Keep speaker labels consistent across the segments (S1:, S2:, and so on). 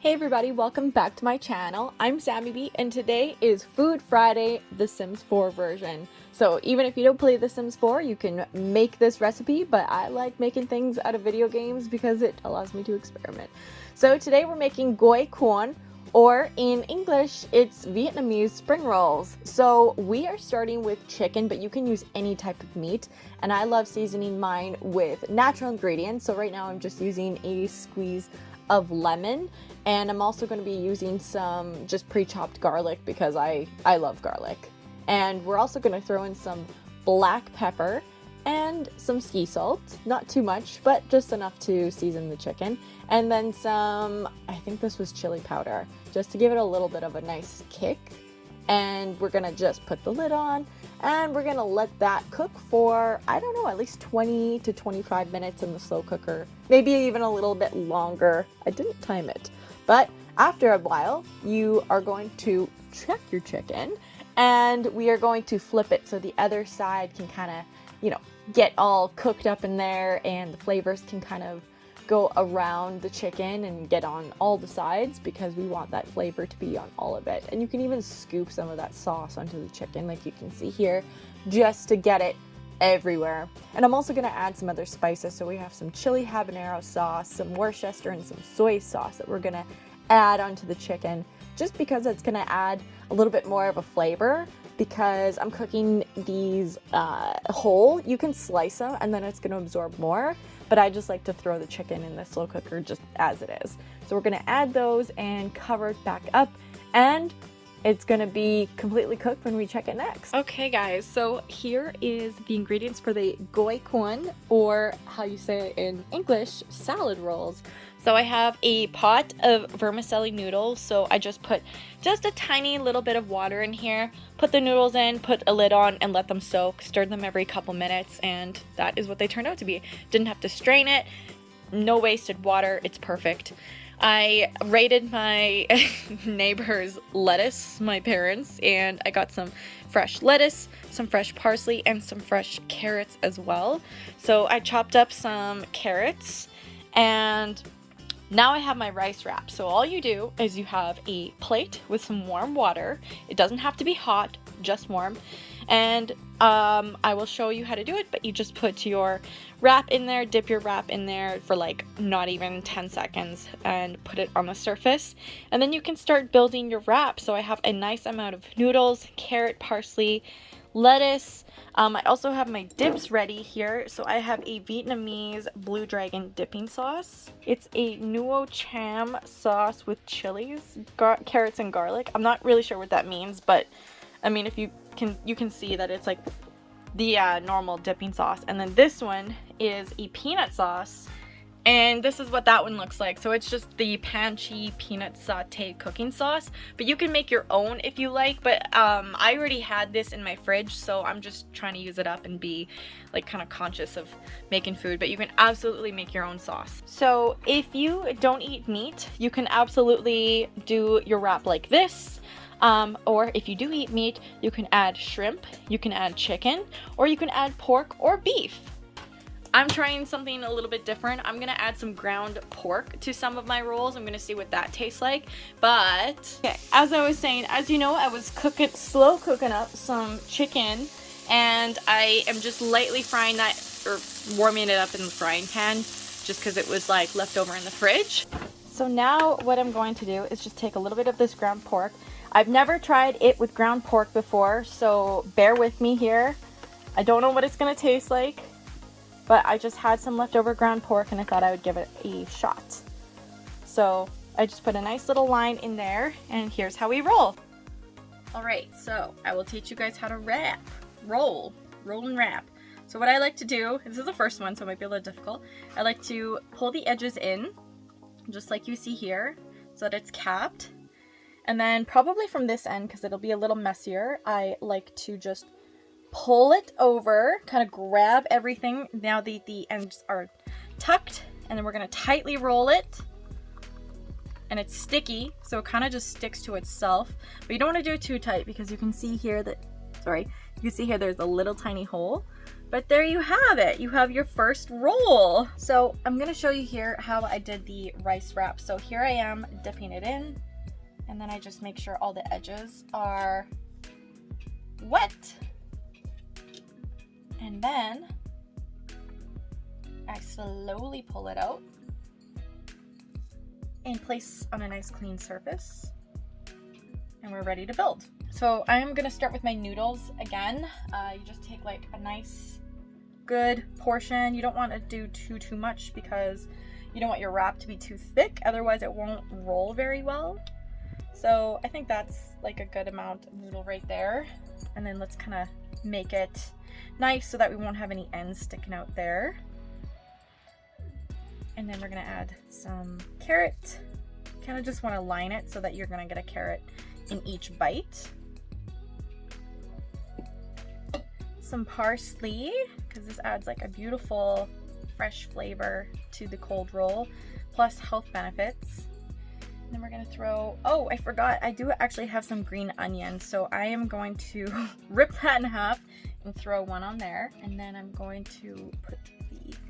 S1: Hey everybody, welcome back to my channel. I'm Samy Bee and today is Food Friday, the Sims 4 version. So even if you don't play The Sims 4, you can make this recipe, but I like making things out of video games because it allows me to experiment. So today we're making Goi Cuon, or in English, it's Vietnamese Spring Rolls. So we are starting with chicken, but you can use any type of meat. And I love seasoning mine with natural ingredients. So right now I'm just using a squeeze of lemon, and I'm also going to be using some just pre-chopped garlic because I love garlic. And we're also going to throw in some black pepper and some sea salt, not too much, but just enough to season the chicken. And then some, I think this was chili powder, just to give it a little bit of a nice kick. And we're gonna just put the lid on and we're gonna let that cook for, I don't know, at least 20 to 25 minutes in the slow cooker. Maybe even a little bit longer. I didn't time it. But after a while, you are going to check your chicken and we are going to flip it so the other side can kind of, get all cooked up in there and the flavors can kind of go around the chicken and get on all the sides because we want that flavor to be on all of it. And you can even scoop some of that sauce onto the chicken like you can see here just to get it everywhere. And I'm also going to add some other spices. So we have some chili habanero sauce, some Worcester, and some soy sauce that we're going to add onto the chicken just because it's going to add a little bit more of a flavor. Because I'm cooking these whole, you can slice them and then it's going to absorb more, but I just like to throw the chicken in the slow cooker just as it is. So we're going to add those and cover it back up, and it's going to be completely cooked when we check it next. Okay guys, so here is the ingredients for the Goi Cuon, or how you say it in English, salad rolls. So I have a pot of vermicelli noodles, so I just put just a tiny little bit of water in here, put the noodles in, put a lid on, and let them soak, stirred them every couple minutes, and that is what they turned out to be. Didn't have to strain it, no wasted water, it's perfect. I raided my neighbor's lettuce, my parents, and I got some fresh lettuce, some fresh parsley, and some fresh carrots as well. So I chopped up some carrots, and now I have my rice wrap. So all you do is you have a plate with some warm water. It doesn't have to be hot, just warm. And I will show you how to do it, but you just put your wrap in there, dip your wrap in there for like not even 10 seconds and put it on the surface. And then you can start building your wrap. So I have a nice amount of noodles, carrot, parsley, lettuce. I also have my dips ready here. So I have a Vietnamese Blue Dragon dipping sauce. It's a nuo cham sauce with chilies, carrots, and garlic. I'm not really sure what that means, but I mean, if you can see that it's like the normal dipping sauce. And then this one is a peanut sauce, and this is what that one looks like. So it's just the panchy peanut sauté cooking sauce, but you can make your own if you like. But I already had this in my fridge, so I'm just trying to use it up and be like kind of conscious of making food. But you can absolutely make your own sauce. So if you don't eat meat, you can absolutely do your wrap like this. Or if you do eat meat, you can add shrimp, you can add chicken, or you can add pork or beef. I'm trying something a little bit different. I'm gonna add some ground pork to some of my rolls. I'm gonna see what that tastes like. But okay, as I was saying, as you know, I was slow cooking up some chicken, and I am just lightly frying that, or warming it up in the frying pan, just because it was like left over in the fridge. So now what I'm going to do is just take a little bit of this ground pork. I've never tried it with ground pork before, so bear with me here. I don't know what it's gonna taste like, but I just had some leftover ground pork and I thought I would give it a shot. So I just put a nice little line in there, and here's how we roll. Alright, so I will teach you guys how to roll and wrap. So what I like to do, this is the first one, so it might be a little difficult. I like to pull the edges in, just like you see here, so that it's capped. And then probably from this end, because it'll be a little messier, I like to just pull it over, kind of grab everything. Now the ends are tucked, and then we're going to tightly roll it. And it's sticky, so it kind of just sticks to itself. But you don't want to do it too tight because you can see here that, you can see here there's a little tiny hole. But there you have it. You have your first roll. So I'm gonna show you here how I did the rice wrap. So here I am dipping it in, and then I just make sure all the edges are wet. And then I slowly pull it out and place on a nice clean surface. And we're ready to build. So I'm gonna start with my noodles again. You just take like a nice good portion. You don't want to do too much because you don't want your wrap to be too thick, otherwise it won't roll very well. So I think that's like a good amount of noodle right there. And then let's kind of make it nice so that we won't have any ends sticking out there. And then we're gonna add some carrot. Kind of just want to line it so that you're gonna get a carrot in each bite. Some parsley, because this adds like a beautiful fresh flavor to the cold roll, plus health benefits. And then we're gonna throw, oh, I forgot, I do actually have some green onions, so I am going to rip that in half and throw one on there. And then I'm going to put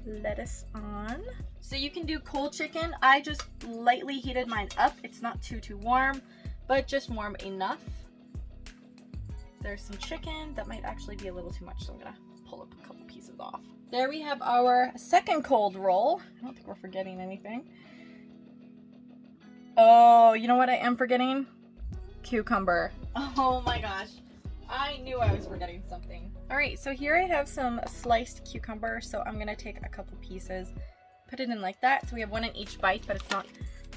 S1: the lettuce on. So you can do cold chicken. I just lightly heated mine up. It's not too warm, but just warm enough. There's some chicken that might actually be a little too much, so I'm gonna pull up a couple pieces off. There we have our second cold roll. I don't think we're forgetting anything. Oh, you know what I am forgetting? Cucumber. Oh my gosh, I knew I was forgetting something. All right, so here I have some sliced cucumber, so I'm gonna take a couple pieces, put it in like that, so we have one in each bite, but it's not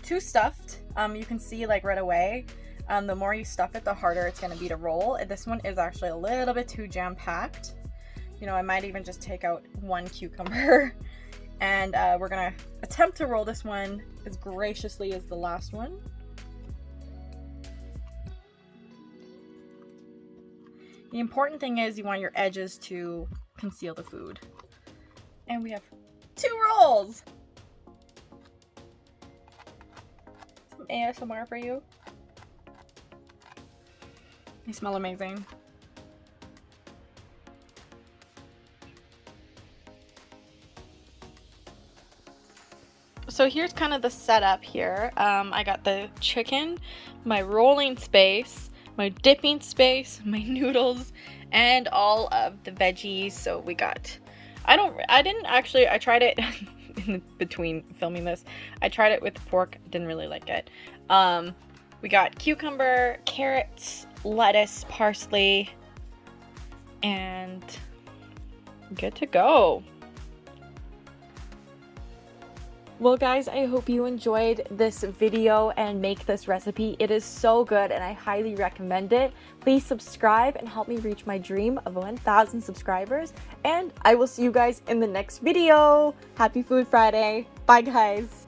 S1: too stuffed. You can see like right away, the more you stuff it, the harder it's going to be to roll. And this one is actually a little bit too jam-packed. You know, I might even just take out one cucumber. And we're going to attempt to roll this one as graciously as the last one. The important thing is you want your edges to conceal the food. And we have 2 rolls! Some ASMR for you. They smell amazing. So here's kind of the setup here. I got the chicken, my rolling space, my dipping space, my noodles, and all of the veggies. So we got, I tried it in between filming this. I tried it with pork, didn't really like it. We got cucumber, carrots, lettuce, parsley, and good to go. Well guys, I hope you enjoyed this video and make this recipe. It is so good and I highly recommend it. Please subscribe and help me reach my dream of 1,000 subscribers. And I will see you guys in the next video. Happy Food Friday. Bye guys.